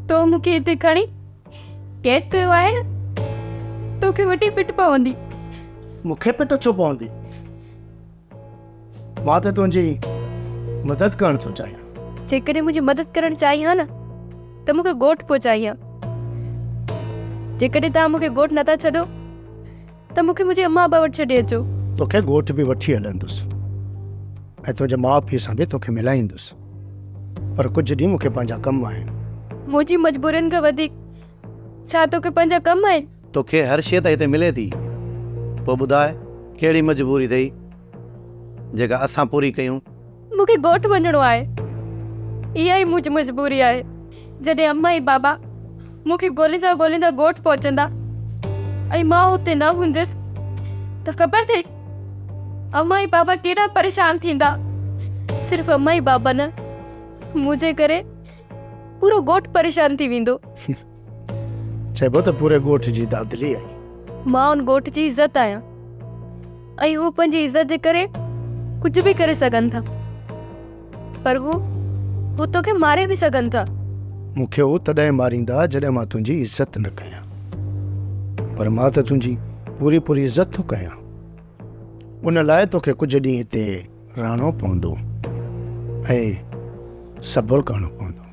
तो मूंखे हिते खणी कैद कयो आहे न, तोखे वॾी पिट पवंदी। मूंखे पिट छो पवंदी? मां त तुंहिंजी मदद करण थो चाहियां। जेकॾहिं मुंहिंजी मदद करणु चाही हा न त मूंखे ॻोठ पहुचाई हा। जेकॾहिं तव्हां मूंखे ॻोठ नथा छॾो त मूंखे मुंहिंजी अम्मा अबा वटि छॾे अचो। तोखे ॻोठ बि वठी हलंदुसि ऐं तुंहिंजे माउ पीउ सां बि तोखे मिलाईंदुसि, पर कुझु ॾींहं मूंखे पंहिंजा कम आहिनि। मुंहिंजी मजबूरियुनि खां वधीक छा तोखे पंहिंजा कम आहिनि? तोखे हर शइ त हिते मिले थी, पोइ ॿुधाए कहिड़ी मजबूरी अथई जेका असां पूरी कयूं? मूंखे ॻोठ वञिणो आहे, इहा ई मुंहिंजी मजबूरी आहे। जॾहिं अम्मा ऐं बाबा मूंखे ॻोल्हींदा ॻोल्हींदा ॻोठ पहुचंदा ऐं मां हुते न हूंदसि त ख़बर अथई अम्मा ऐं बाबा केॾा परेशान थींदा। सिर्फ़ु अम्मा ऐं बाबा न, मुंहिंजे करे पूरो ॻोठ परेशान थी वेंदो। चइबो त पूरे ॻोठ जी दादली आई। मां उन ॻोठ जी इज़त आहियां ऐं हू पंहिंजी इज़त जे करे कुझु बि करे सघनि था, पर हू तोखे मारे बि सघनि था। मूंखे हू तॾहिं मारींदा जॾहिं मां तुंहिंजी इज़त न कयां, पर मां त तुंहिंजी पूरी पूरी इज़त थो कयां। उन लाइ तोखे कुझु ॾींहं हिते रहणो पवंदो ऐं सब्र करणो पवंदो।